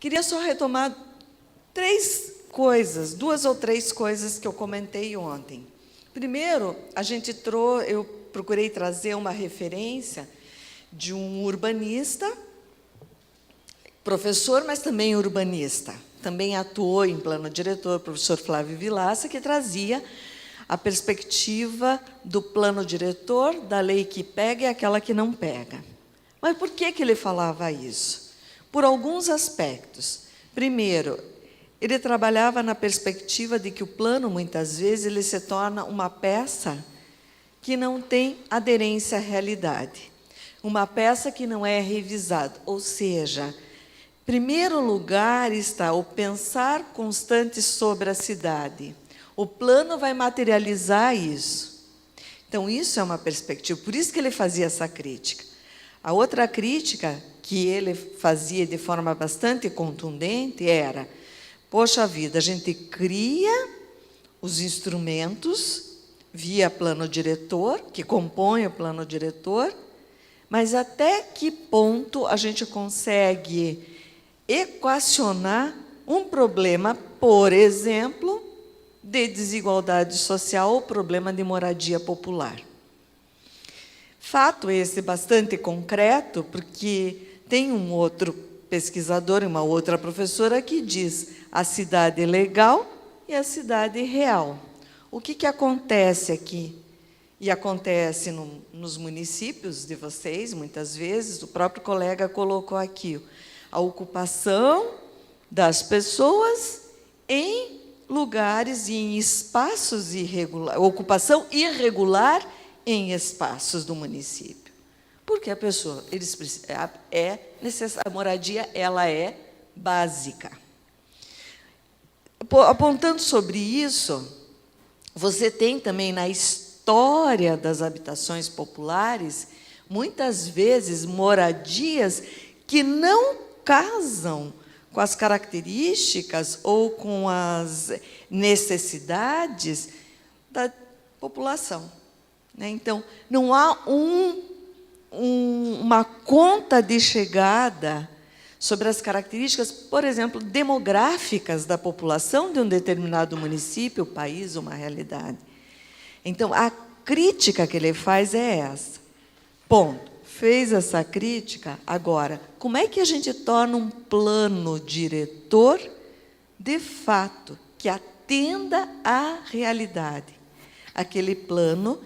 Queria só retomar três coisas, duas ou três coisas que eu comentei ontem. Primeiro, eu procurei trazer uma referência de um urbanista, professor, mas também urbanista. Também atuou em plano diretor, o professor Flávio Vilaça, que trazia a perspectiva do plano diretor, da lei que pega e aquela que não pega. Mas por que ele falava isso? Por alguns aspectos. Primeiro, ele trabalhava na perspectiva de que o plano, muitas vezes, ele se torna uma peça que não tem aderência à realidade, uma peça que não é revisada, ou seja, em primeiro lugar está o pensar constante sobre a cidade. O plano vai materializar isso. Então, isso é uma perspectiva, por isso que ele fazia essa crítica. A outra crítica que ele fazia de forma bastante contundente era: poxa vida, a gente cria os instrumentos via plano diretor, que compõe o plano diretor, mas até que ponto a gente consegue equacionar um problema, por exemplo, de desigualdade social ou problema de moradia popular? Fato esse bastante concreto, porque tem um outro pesquisador e uma outra professora que diz a cidade legal e a cidade real. O que acontece aqui? E acontece nos municípios de vocês, muitas vezes, o próprio colega colocou aqui, a ocupação das pessoas em lugares e em espaços irregulares, ocupação irregular em espaços do município. Porque a moradia, ela é básica. Apontando sobre isso, você tem também na história das habitações populares, muitas vezes, moradias que não casam com as características ou com as necessidades da população. Então, não há uma conta de chegada sobre as características, por exemplo, demográficas da população de um determinado município, país, uma realidade. Então, a crítica que ele faz é essa. Ponto. Fez essa crítica, agora, como é que a gente torna um plano diretor, de fato, que atenda à realidade? Aquele plano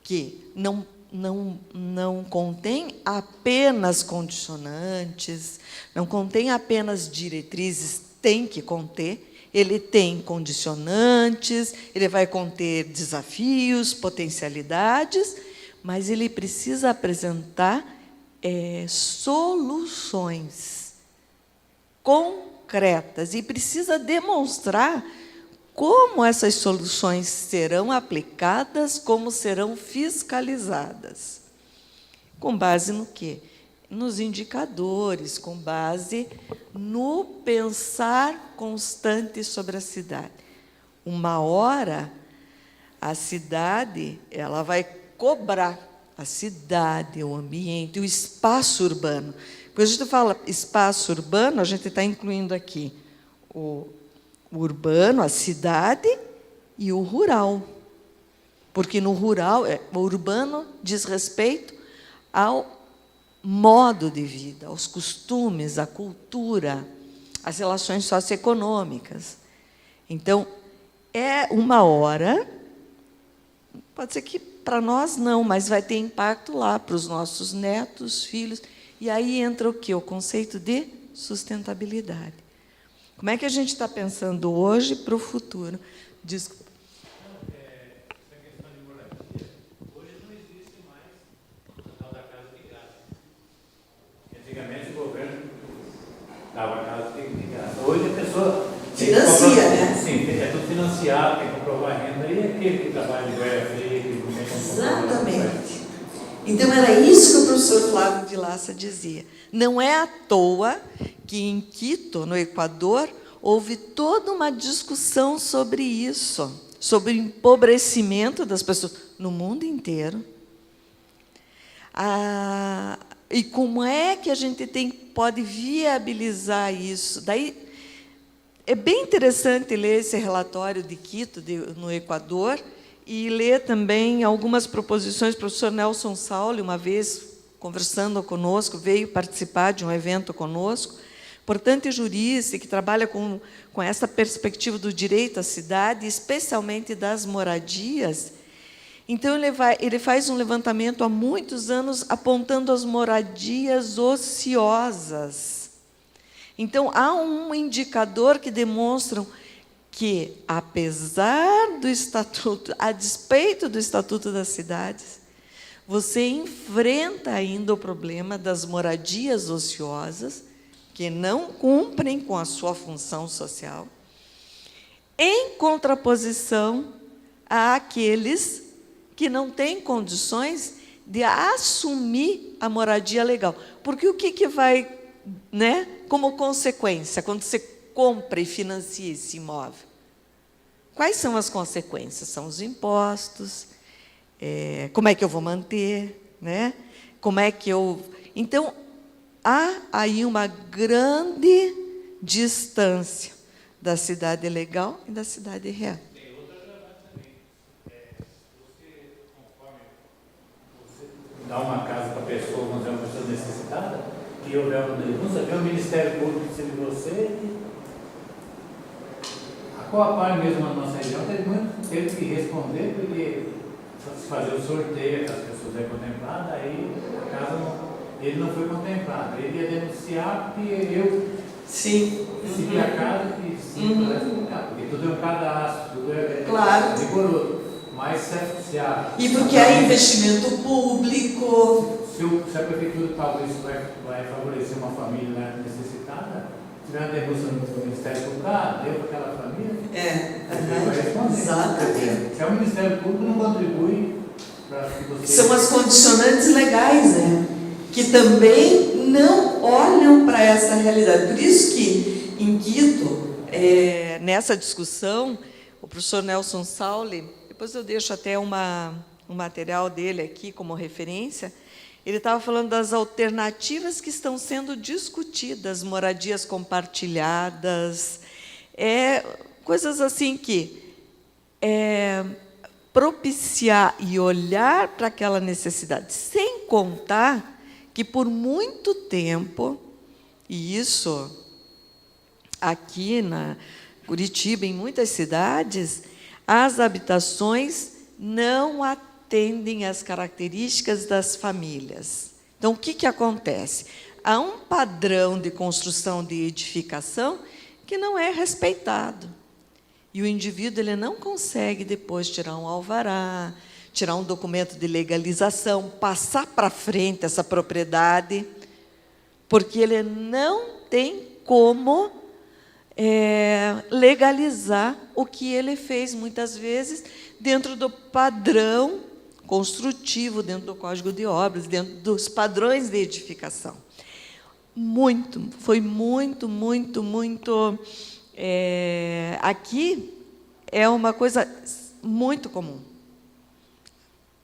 que não contém apenas condicionantes, não contém apenas diretrizes, tem que conter, ele tem condicionantes, ele vai conter desafios, potencialidades, mas ele precisa apresentar soluções concretas e precisa demonstrar como essas soluções serão aplicadas, como serão fiscalizadas. Com base no quê? Nos indicadores, com base no pensar constante sobre a cidade. Uma hora, a cidade ela vai cobrar a cidade, o ambiente, o espaço urbano. Quando a gente fala espaço urbano, a gente está incluindo aqui o urbano, a cidade, e o rural. Porque no rural, o urbano diz respeito ao modo de vida, aos costumes, à cultura, às relações socioeconômicas. Então, é uma hora, pode ser que para nós não, mas vai ter impacto lá para os nossos netos, filhos, e aí entra o quê? O conceito de sustentabilidade. Como é que a gente está pensando hoje para o futuro? Desculpa. Essa questão de moradia, hoje não existe mais a tal da casa de graça. Antigamente o governo dava a casa de graça. Hoje a pessoa financia, né? Sim, é tudo financiado, tem que comprovar a renda, e aquele que trabalha de goiás fria, que não tem como comprovar. Exatamente. Então, era isso que o professor Flávio Vilaça dizia. Não é à toa que, em Quito, no Equador, houve toda uma discussão sobre isso, sobre o empobrecimento das pessoas no mundo inteiro. E como é que a gente pode viabilizar isso? Daí, é bem interessante ler esse relatório de Quito, no Equador, e ler também algumas proposições. O professor Nelson Sauli, uma vez, conversando conosco, veio participar de um evento conosco, importante jurista, que trabalha com essa perspectiva do direito à cidade, especialmente das moradias. Então, ele faz um levantamento há muitos anos apontando as moradias ociosas. Então, há um indicador que demonstra que, apesar do Estatuto, a despeito do Estatuto das Cidades, você enfrenta ainda o problema das moradias ociosas, que não cumprem com a sua função social, em contraposição àqueles que não têm condições de assumir a moradia legal. Porque o que vai, né, como consequência, quando você compra e financia esse imóvel? Quais são as consequências? São os impostos, como é que eu vou manter, né? Como é que eu... Então, há aí uma grande distância da cidade legal e da cidade real. Tem outra agravante também. Você, conforme você dá uma casa para a pessoa, quando é uma pessoa necessitada, e houver uma denúncia, vem o Ministério Público em cima de você. A Coapar mesmo na nossa região teve que responder, porque se fazer o sorteio, as pessoas é contempladas, aí a casa ele não foi contemplado. Ele ia denunciar porque eu recebi a casa e porque tudo é um cadastro, tudo é claro, rigoroso. Mas se e porque é investimento público. Se a prefeitura talvez vai favorecer uma família necessitada, se tiver uma denúncia no Ministério Público, deu para aquela família, vai responder. Exatamente. Se o Ministério Público não contribui para que você... São as condicionantes legais, né? Que também não olham para essa realidade. Por isso que, em Quito, nessa discussão, o professor Nelson Sauli, depois eu deixo até um material dele aqui como referência, ele estava falando das alternativas que estão sendo discutidas, moradias compartilhadas, coisas assim que propiciar e olhar para aquela necessidade, sem contar que, por muito tempo, e isso aqui na Curitiba, em muitas cidades, as habitações não atendem às características das famílias. Então, o que acontece? Há um padrão de construção de edificação que não é respeitado. E o indivíduo ele não consegue depois tirar um alvará, tirar um documento de legalização, passar para frente essa propriedade, porque ele não tem como legalizar o que ele fez, muitas vezes, dentro do padrão construtivo, dentro do Código de Obras, dentro dos padrões de edificação. Foi muito. Aqui é uma coisa muito comum.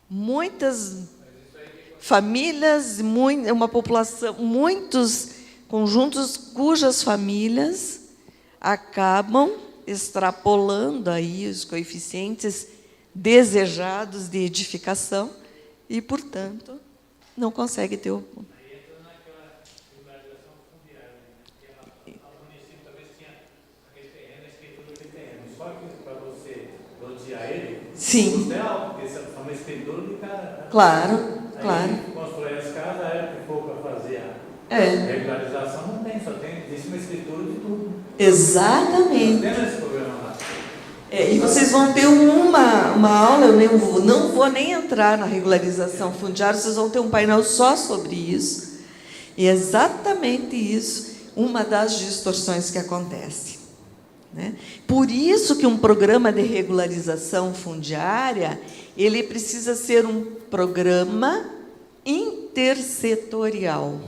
Muitas famílias, uma população, muitos conjuntos cujas famílias acabam extrapolando aí os coeficientes desejados de edificação e, portanto, não consegue ter o... Aí entra naquela regularização fundiária, que o município talvez tinha aquele terreno, a escritura daquele terreno. Só que para você lotear ele, Sim. custa é alto, porque você é uma escritura de cara. Claro. Aí constrói as casas, a época que for para fazer a regularização, não tem, só tem, existe uma escritura de tudo. Exatamente. Não tem esse problema lá. E vocês vão ter uma aula, eu não vou nem entrar na regularização fundiária, vocês vão ter um painel só sobre isso. E é exatamente isso, uma das distorções que acontece, né? Por isso que um programa de regularização fundiária, ele precisa ser um programa intersetorial.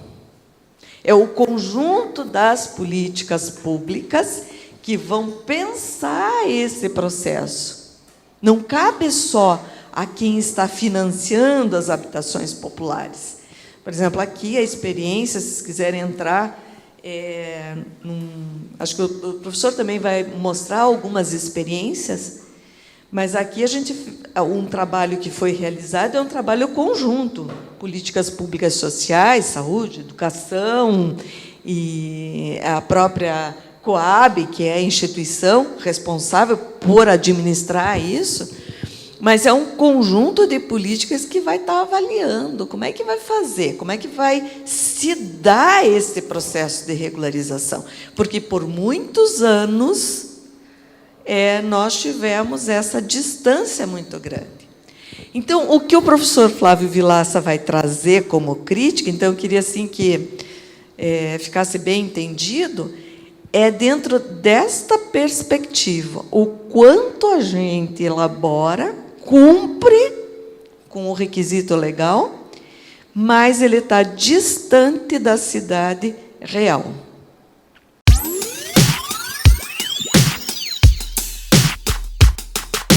É o conjunto das políticas públicas que vão pensar esse processo. Não cabe só a quem está financiando as habitações populares, Por exemplo, aqui a experiência, se vocês quiserem entrar, acho que o professor também vai mostrar algumas experiências, mas aqui um trabalho que foi realizado é um trabalho conjunto, políticas públicas sociais, saúde, educação, e a própria Coab, que é a instituição responsável por administrar isso, mas é um conjunto de políticas que vai estar avaliando como é que vai fazer, como é que vai se dar esse processo de regularização. Porque, por muitos anos, nós tivemos essa distância muito grande. Então, o que o professor Flávio Vilaça vai trazer como crítica, então, eu queria assim, que ficasse bem entendido, dentro desta perspectiva, o quanto a gente elabora, cumpre com o requisito legal, mas ele está distante da cidade real.